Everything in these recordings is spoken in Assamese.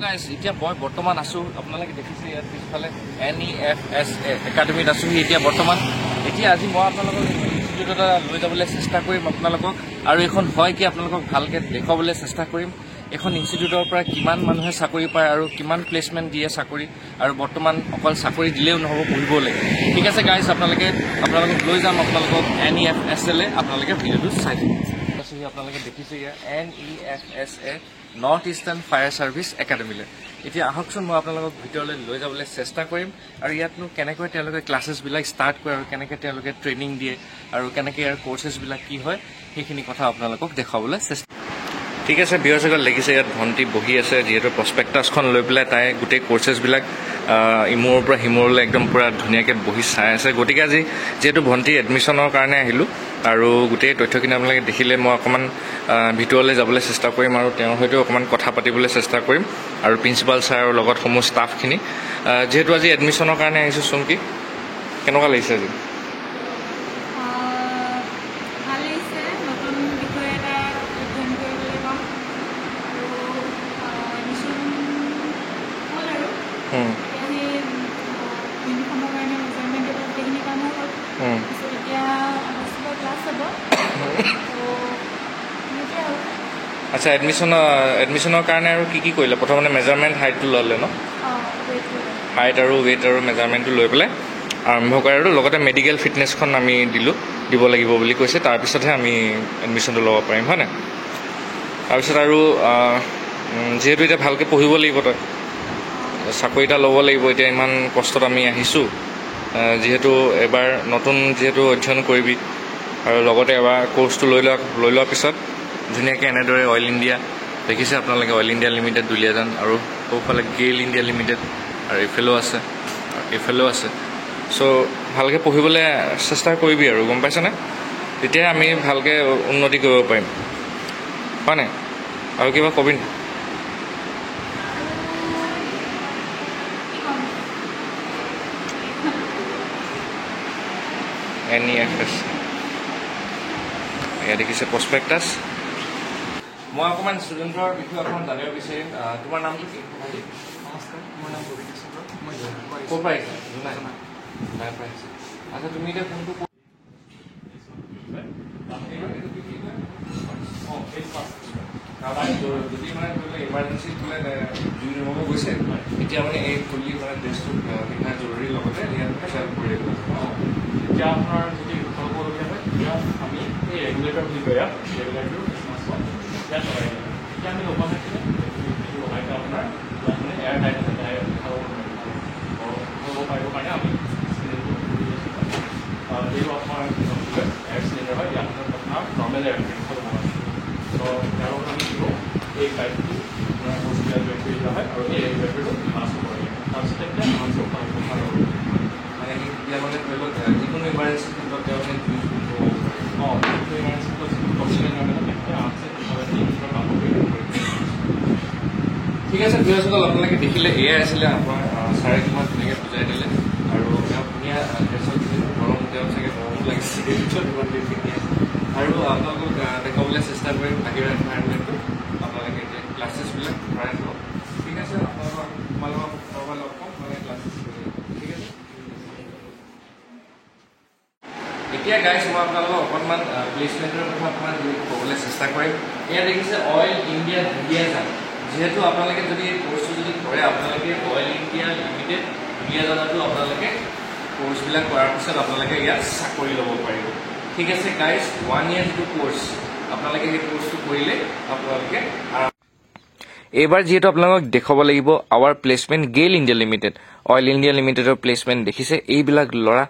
Guys, এতিয়া মই বৰ্তমান আছো আপোনালোকে দেখিছে ইয়াত পিছফালে NEFSA একাডেমিত আছো এতিয়া বৰ্তমান এতিয়া আজি মই আপোনালোকক ইনষ্টিটিউটত লৈ যাবলৈ চেষ্টা কৰিম আপোনালোকক আৰু এখন হয় কি আপোনালোকক ভালকৈ দেখাবলৈ চেষ্টা কৰিম এখন ইনষ্টিটিউটৰ পৰা কিমান মানুহে চাকৰি পায় আৰু কিমান প্লেচমেণ্ট দিয়ে চাকৰি আৰু বৰ্তমান অকল চাকৰি দিলেও নহ'ব পঢ়িব লাগে ঠিক আছে গাইজ আপোনালোকক লৈ যাম আপোনালোকক NEFSA লৈ আপোনালোকে ভিডিঅ'টো চাই থাকিব আপোনালোকে দেখিছে ইয়াত NEFSA north eastern fire service একাডেমিলৈ এতিয়া আহকচোন মই আপোনালোকক ভিতৰলৈ লৈ যাবলৈ চেষ্টা কৰিম আৰু ইয়াতনো কেনেকৈ তেওঁলোকে ক্লাছেছবিলাক ষ্টাৰ্ট কৰে আৰু কেনেকৈ তেওঁলোকে ট্ৰেইনিং দিয়ে আৰু কেনেকৈ ইয়াৰ কৰ্চেছবিলাক কি হয় সেইখিনি কথা আপোনালোকক দেখাবলৈ চেষ্টা ঠিক আছে বিহসগত লাগিছে ইয়াত ভণ্টি বহি আছে যিহেতু প্ৰস্পেক্টাছখন লৈ পেলাই তাই গোটেই কৰ্চেছবিলাক ইমূৰৰ পৰা সিমূৰলৈ একদম পূৰা ধুনীয়াকৈ বহি চাই আছে গতিকে আজি যিহেতু ভণ্টি এডমিশ্যনৰ কাৰণে আহিলোঁ আৰু গোটেই তথ্যখিনি আপোনালোকে দেখিলে মই অকণমান ভিতৰলৈ যাবলৈ চেষ্টা কৰিম আৰু তেওঁৰ সৈতে অকণমান কথা পাতিবলৈ চেষ্টা কৰিম আৰু প্ৰিন্সিপাল ছাৰৰ লগত সমূহ ষ্টাফখিনি যিহেতু আজি এডমিশ্যনৰ কাৰণে আহিছোঁ চুমকি কেনেকুৱা লাগিছে আজি আচ্ছা এডমিশ্যনৰ কাৰণে আৰু কি কৰিলে প্ৰথমতে মেজাৰমেণ্ট হাইটটো ল'লে ন হাইট আৰু ৱেইট আৰু মেজাৰমেণ্টটো লৈ পেলাই আৰম্ভ কৰে আৰু লগতে মেডিকেল ফিটনেছখন আমি দিব লাগিব বুলি কৈছে তাৰপিছতহে আমি এডমিশ্যনটো ল'ব পাৰিম হয় নাই তাৰপিছত আৰু যিহেতু এতিয়া ভালকৈ পঢ়িব লাগিব তই চাকৰি এটা ল'ব লাগিব এতিয়া ইমান কষ্টত আমি আহিছোঁ যিহেতু এবাৰ নতুন যিহেতু অধ্যয়ন কৰিবি আৰু লগতে এবাৰ কোৰ্চটো লৈ লোৱাৰ পিছত ধুনীয়াকৈ এনেদৰে অইল ইণ্ডিয়া দেখিছে আপোনালোকে অইল ইণ্ডিয়া লিমিটেড দুলীয়াজান আৰু সৌফালে গেইল ইণ্ডিয়া লিমিটেড আৰু এইফালেও আছে চ' ভালকৈ পঢ়িবলৈ চেষ্টা কৰিবি আৰু গম পাইছনে তেতিয়াই আমি ভালকৈ উন্নতি কৰিব পাৰিম হয় নাই আৰু কিবা কবি নি NEFSA এয়া দেখিছে প্ৰস্পেক্টাছ মই অকণমান ষ্টুডেণ্টৰ বিষয়ে অকণমান জানিব বিচাৰিম তোমাৰ নামটো কি নমস্কাৰ মোৰ নাম কবিতা চন্দ্ৰ মই ক'ৰ পৰা আহিছা জোনাই পৰা আহিছে আচ্ছা তুমি এতিয়া কোনটো যদি মানে ইমাৰ্জেঞ্চি বোলে জুই নহ'ব গৈছে এতিয়া মানে এই খুলি মানে ড্ৰেছটো পিন্ধা জৰুৰী লগতে ইয়াত খেল কৰি এতিয়া আপোনাৰ যদি কৰিবলগীয়া হয় তেতিয়া আমি এই ৰেগুলেটৰ বুলি কয় ৰেগুলেটৰ ইয়াত লগাই দিওঁ এতিয়া আমি লগোৱা হৈছিলে লগাই দিওঁ আপোনাৰ ইয়াত মানে এয়াৰ টাইট আছে হ'ব পাৰিবৰ কাৰণে আমি যিটো আপোনাৰ এয়াৰ চিলিণ্ডাৰ হয় ইয়াত আপোনাৰ নৰ্মেল এয়াৰ হ'ব ত' ইয়াৰ লগত আমি কি কৰোঁ এই পাইপটো আপোনাৰ হস্পিটেল জইন কৰি দিয়া হয় আৰু এই ৰেগুলেটৰটো মাছ হ'ব লাগে তাৰপিছতে এতিয়া আমাৰ চৌকা মানে এতিয়া মানে ধৰি লওক যিকোনো ইমাৰ্জেঞ্চি ক্ষেত্ৰত তেওঁ মানে ঠিক আছে বিহসকল আপোনালোকে দেখিলে এয়াই আছিলে আপোনাৰ ছাৰে কিমান ধুনীয়াকৈ বুজাই দিলে আৰু তেওঁ ধুনীয়া ড্ৰেছত গৰম তেওঁ চাগে গৰমো লাগিছে আৰু আপোনালোকক দেখাবলৈ চেষ্টা কৰিম বাহিৰৰ এনভাইৰনমেণ্টটো আপোনালোকে এতিয়া ক্লাছেছবিলাক ভৰাই লওক ঠিক আছে তোমালোকক লগ পাম মানে ক্লাছেছ ঠিক আছে এতিয়া গাইজ মই আপোনালোকক অকণমান প্লেচমেণ্টৰ কথা অকণমান ক'বলৈ চেষ্টা কৰিম এয়া দেখিছে অইল ইণ্ডিয়া দুলীয়াজান যিহেতু আপোনালোকে যদি এই কোৰ্চটো যদি কৰে আপোনালোকে অইল ইণ্ডিয়া লিমিটেড দুলীয়াজানতো আপোনালোকে কোৰ্চবিলাক কৰাৰ পিছত আপোনালোকে ইয়াত চাকৰি ল'ব পাৰিব ঠিক আছে গাইজ 1 year যিটো কোৰ্চ আপোনালোকে সেই কোৰ্চটো কৰিলে আপোনালোকে এইবাৰ যিহেতু আপোনালোকক দেখুৱাব লাগিব our placement GAIL India Limited Oil India লিমিটেডৰ প্লেচমেণ্ট দেখিছে এইবিলাক ল'ৰা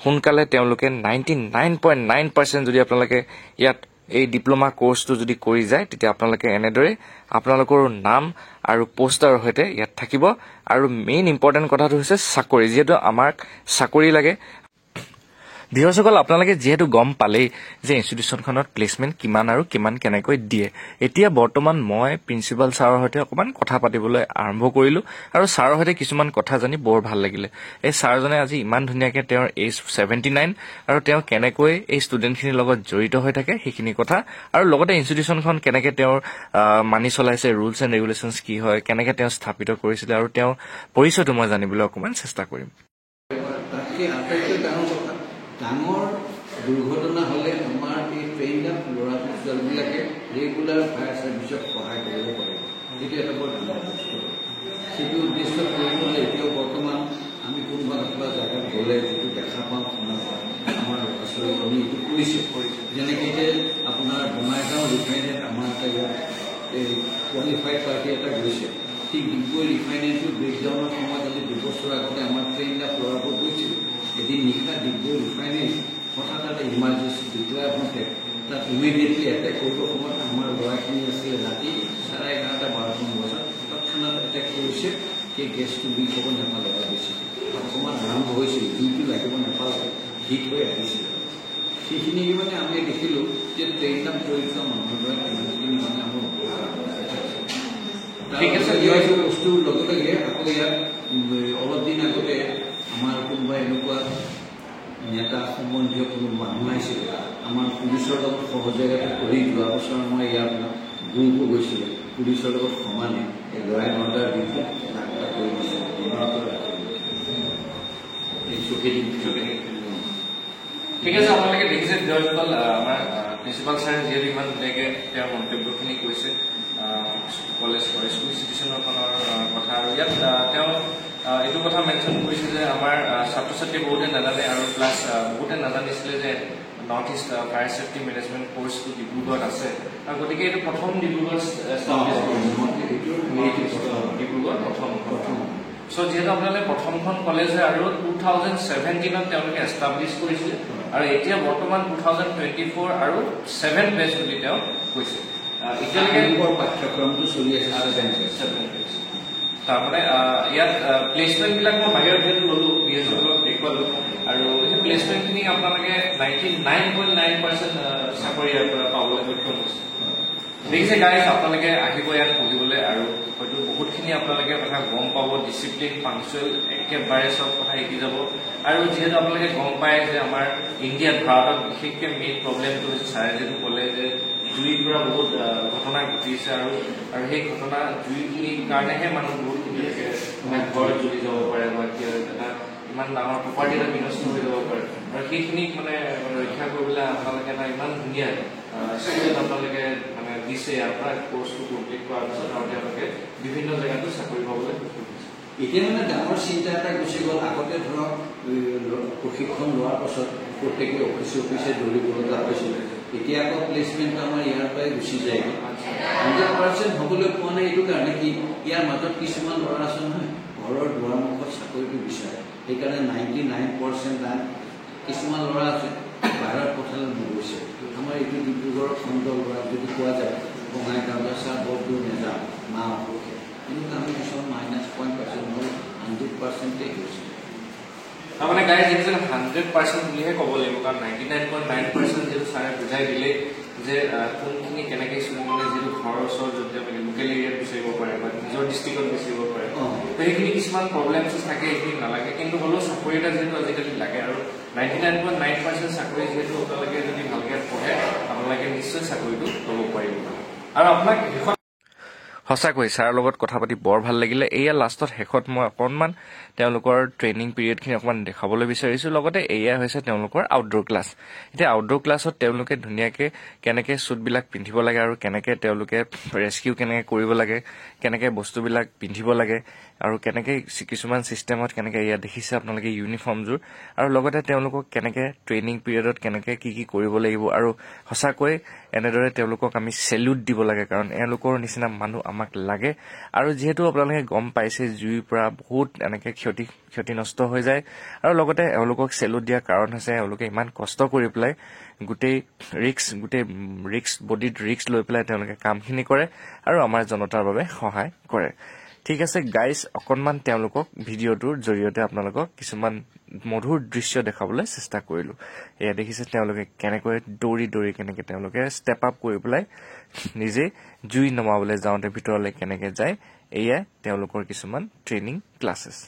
সোনকালে তেওঁলোকে 99.9% যদি আপোনালোকে ইয়াত এই ডিপ্ল'মা কোৰ্চটো যদি কৰি যায় তেতিয়া আপোনালোকে এনেদৰে আপোনালোকৰ নাম আৰু পোষ্টাৰৰ সৈতে ইয়াত থাকিব আৰু মেইন ইম্পৰ্টেণ্ট কথাটো হৈছে চাকৰি যিহেতু আমাক চাকৰি লাগে ভিউৱাৰ্ছসকল আপোনালোকে যিহেতু গম পালেই যে ইনষ্টিটিউশ্যনখনত প্লেচমেণ্ট কিমান আৰু কিমান কেনেকৈ দিয়ে এতিয়া বৰ্তমান মই প্ৰিন্সিপাল ছাৰৰ সৈতে অকণমান কথা পাতিবলৈ আৰম্ভ কৰিলোঁ আৰু ছাৰৰ সৈতে কিছুমান কথা জানি বৰ ভাল লাগিলে এই ছাৰজনে আজি ইমান ধুনীয়াকৈ তেওঁৰ এজ 79 আৰু তেওঁ কেনেকৈ এই ষ্টুডেণ্টখিনিৰ লগত জড়িত হৈ থাকে সেইখিনি কথা আৰু লগতে ইনষ্টিটিউশ্যনখন কেনেকৈ তেওঁৰ মানি চলাইছে ৰুলছ এণ্ড ৰেগুলেশ্যনছ কি হয় কেনেকৈ তেওঁ স্থাপিত কৰিছিলে আৰু তেওঁৰ পৰিচয়টো মই জানিবলৈ অকণমান চেষ্টা কৰিম ডাঙৰ দুৰ্ঘটনা হ'লে আমাৰ এই ট্ৰেইন আপ ল'ৰা ছোৱালীবিলাকে ৰেগুলাৰ ফায়াৰ ছাৰ্ভিচক সহায় কৰিব পাৰে সেইটো এটা বৰ ডাঙৰ বস্তু সেইটো উদ্দেশ্য কৰিবলৈ এতিয়াও বৰ্তমান আমি কোনোবা কিবা জেগাত গ'লে যিটো দেখা পাওঁ শুনা পাওঁ আমাৰ ল'ৰা ছোৱালীজনী এইটো কৰিছে যেনেকৈ এতিয়া আপোনাৰ বঙাইগাঁও ৰিফাইনেৰীত আমাৰ এটা ইয়াত এই কোৱালিফাইড পাৰ্টি এটা গৈছে ঠিক ডিগবৈ ৰিফাইনেৰীটো ব্ৰেকডাউনৰ সময়ত আজি 2 বছৰ আগতে আমাৰ ট্ৰেইন আপ ল'ৰাবোৰ গৈছিল এদিন নিশা ডিগবৈ ৰিফাইনেৰী হঠাৎ এটা ইমাৰ্জেঞ্চি ডিক্লেয়াৰ হওঁতে তাত ইমিডিয়েটলি এটেক কৰিব সময়ত আমাৰ ল'ৰাখিনি আছিলে ৰাতি 11:30-12 বজাত তৎক্ষণাত এটেক কৰিছে সেই গেছটো লিক হ'ব নাপালে এটা বেছি অকণমান আৰম্ভ হৈছিল জুইটো লাগিব নাপালে হিট হৈ আহিছিল সেইখিনি মানে আমি দেখিলোঁ যে ট্ৰেইন আপ জড়িত মানুহৰ দ্বাৰা কিমানখিনি মানে আমাৰ বস্তুৰ লগে লগে আকৌ ইয়াত অলপ দিন আগতে আমাৰ কোনোবা এনেকুৱা নেতা সম্বন্ধীয় কোনো মানুহ আহিছিলে আমাৰ পুলিচৰ লগত সহযোগিতা কৰি যোৱা বছৰ আমাৰ ইয়াত গ্ৰুপ গৈছিলে পুলিচৰ লগত সমানে এই লৰাই নৰ্দাৰ বিদ্যুৎ নাকটা কৰি দিছিলে ঠিক আছে আপোনালোকে দেখিছে ভিউৱাৰ্ছসকল আমাৰ প্ৰিন্সিপাল ছাৰে যিহেতু ইমান ধুনীয়াকৈ তেওঁৰ মন্তব্যখিনি কৈছে কলেজ স্কুল ইনষ্টিটিউশ্যনখনৰ কথা আৰু ইয়াত তেওঁ এইটো কথা মেনশ্যন কৰিছে যে আমাৰ ছাত্ৰ ছাত্ৰী বহুতে নাজানে আৰু প্লাছ বহুতে নাজানিছিলে যে north east fire safety management কৰ্চটো ডিব্ৰুগড়ত আছে আৰু গতিকে এইটো প্ৰথম ডিব্ৰুগড় প্ৰথম চ' যিহেতু আপোনালোকে প্ৰথমখন কলেজ হয় আৰু 2017 তেওঁলোকে এষ্টাব্লিছ কৰিছিলে আৰু এতিয়া বৰ্তমান 2024 আৰু 7 বেচ বুলি তেওঁ কৈছে এতিয়ালৈকে পাঠ্যক্ৰমটো চলি আছে তাৰমানে ইয়াত প্লেচমেণ্টবিলাক মই বাহিৰত যিহেতু ল'লোঁ পিএইচসকলক দেখুৱালোঁ আৰু সেই প্লেচমেণ্টখিনি আপোনালোকে 99.9% চাকৰি ইয়াৰ পৰা পাবলৈ সক্ষম হৈছে দেখিছে গাইজ আপোনালোকে আহিব ইয়াত পঢ়িবলৈ আৰু হয়তো বহুতখিনি আপোনালোকে কথা গম পাব ডিচিপ্লিন ফাংচুৱেল একেবাৰে চব কথা শিকি যাব আৰু যিহেতু আপোনালোকে গম পায় যে আমাৰ ইণ্ডিয়াত ভাৰতত বিশেষকৈ মেইন প্ৰব্লেমটো হৈছে ছাৰে যিহেতু ক'লে যে জুইৰ পৰা বহুত ঘটনা ঘটিছে আৰু সেই ঘটনা জুইখিনিৰ কাৰণেহে মানুহ বহুতখিনি ঘৰ জ্বলি যাব পাৰে বা এটা ইমান ডাঙৰ প্ৰপাৰ্টি এটা বিনষ্ট হৈ যাব পাৰে আৰু সেইখিনিক মানে ৰক্ষা কৰিবলৈ আপোনালোকে এটা ইমান ধুনীয়া স্কুলত আপোনালোকে মানে দিছে ইয়াৰ পৰা কৰ্চটো কমপ্লিট কৰাৰ পিছত আৰু তেওঁলোকে বিভিন্ন জেগাতো চাকৰি পাবলৈ সক্ষম হৈছে এতিয়া মানে ডাঙৰ চিন্তা এটা গুচি গ'ল আগতে ধৰক প্ৰশিক্ষণ লোৱাৰ পাছত প্ৰত্যেকে অফিচে দৌৰিব লগা হৈছিলে এতিয়া আকৌ প্লেচমেণ্টটো আমাৰ ইয়াৰ পৰাই গুচি যায় 100% হ'বলৈ পোৱা নাই এইটো কাৰণে কি ইয়াৰ মাজত কিছুমান ল'ৰা আছে নহয় ঘৰৰ দুৱাৰমুখত চাকৰিটো বিচাৰে সেইকাৰণে 99% কিছুমান ল'ৰা আছে বাহিৰত পঠালে নগৈছে আমাৰ এইটো ডিব্ৰুগড়ৰ খণ্ড ল'ৰা যদি পোৱা যায় বঙাইগাঁও চাহ বৰ দূৰ নাযাওঁ মা অসুখে কিন্তু আমি কিছুমান -0.% হ'ল 100%ই গৈছে তাৰমানে গাইজ দেখিছে 100% বুলিহে ক'ব লাগিব কাৰণ 99.9% যিহেতু ছাৰে বুজাই দিলে যে কোনখিনি কেনেকৈ মানে যিটো ঘৰৰ ওচৰত যদি আপুনি লোকেল এৰিয়াত বিচাৰিব পাৰে বা নিজৰ ডিষ্ট্ৰিক্টত বিচাৰিব পাৰে তো সেইখিনি কিছুমান প্ৰব্লেমছ থাকে সেইখিনি নালাগে কিন্তু হ'লেও চাকৰি এটা যিহেতু আজিকালি লাগে আৰু 99.9% চাকৰি যিহেতু আপোনালোকে যদি ভালকৈ পঢ়ে আপোনালোকে নিশ্চয় চাকৰিটো ল'ব পাৰিব আৰু আপোনাক সঁচাকৈ ছাৰৰ লগত কথা পাতি বৰ ভাল লাগিলে এয়া লাষ্টত শেষত মই অকণমান তেওঁলোকৰ ট্ৰেইনিং পিৰিয়ডখিনি অকণমান দেখাবলৈ বিচাৰিছোঁ লগতে এয়া হৈছে তেওঁলোকৰ আউটডোৰ ক্লাছ এতিয়া আউটডোৰ ক্লাছত তেওঁলোকে ধুনীয়াকৈ কেনেকৈ শ্বুটবিলাক পিন্ধিব লাগে আৰু কেনেকৈ তেওঁলোকে ৰেস্কিউ কেনেকৈ কৰিব লাগে কেনেকৈ বস্তুবিলাক পিন্ধিব লাগে আৰু কেনেকৈ কিছুমান ছিষ্টেমত কেনেকৈ এয়া দেখিছে আপোনালোকে ইউনিফৰ্মযোৰ আৰু লগতে তেওঁলোকক কেনেকৈ ট্ৰেইনিং পিৰিয়ডত কেনেকৈ কি কৰিব লাগিব আৰু সঁচাকৈ এনেদৰে তেওঁলোকক আমি চেলিউট দিব লাগে কাৰণ এওঁলোকৰ নিচিনা মানুহ আমাক লাগে আৰু যিহেতু আপোনালোকে গম পাইছে জুইৰ পৰা বহুত এনেকৈ ক্ষতি নষ্ট হৈ যায় আৰু লগতে এওঁলোকক চেলুট দিয়াৰ কাৰণ হৈছে এওঁলোকে ইমান কষ্ট কৰি পেলাই গোটেই ৰিক্স বডিত ৰিক্স লৈ পেলাই তেওঁলোকে কামখিনি কৰে আৰু আমাৰ জনতাৰ বাবে সহায় কৰে ঠিক আছে গাইজ, অকণমান তেওঁলোকক ভিডিঅ'টোৰ জৰিয়তে আপোনালোকক কিছুমান মধুৰ দৃশ্য দেখাবলৈ চেষ্টা কৰিলোঁ। এয়া দেখিছে তেওঁলোকে কেনেকৈ দৌৰি দৌৰি কেনেকৈ তেওঁলোকে ষ্টেপ আপ কৰি পেলাই নিজে জুই নমাবলৈ যাওঁতে ভিতৰলৈ কেনেকৈ যায়, এয়া তেওঁলোকৰ কিছুমান ট্ৰেইনিং ক্লাছেছ।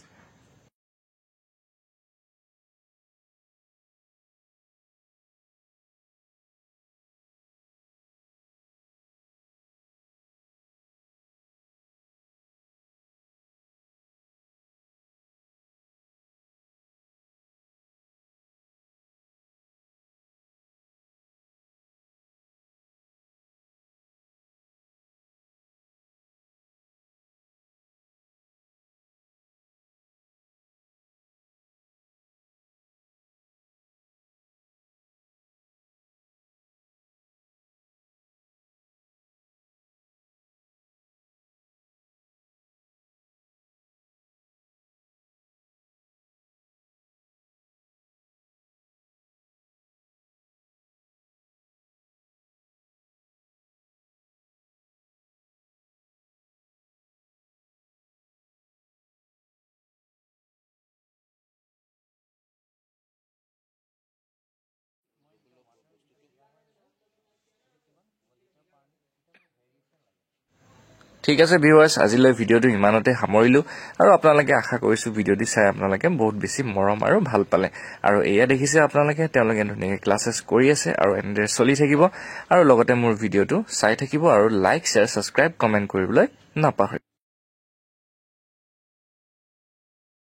ঠিক আছে ভিউৱাৰ্ছ, আজিলৈ ভিডিঅ'টো ইমানতে সামৰিলোঁ আৰু আপোনালোকে আশা কৰিছোঁ ভিডিঅ'টি চাই আপোনালোকে বহুত বেছি মৰম আৰু ভাল পালে। আৰু এয়া দেখিছে আপোনালোকে তেওঁলোকে ধুনীয়াকৈ ক্লাছেছ কৰি আছে আৰু এনেদৰে চলি থাকিব আৰু লগতে মোৰ ভিডিঅ'টো চাই থাকিব আৰু লাইক শ্বেয়াৰ ছাবস্ক্ৰাইব কমেণ্ট কৰিবলৈ নাপাহৰিব।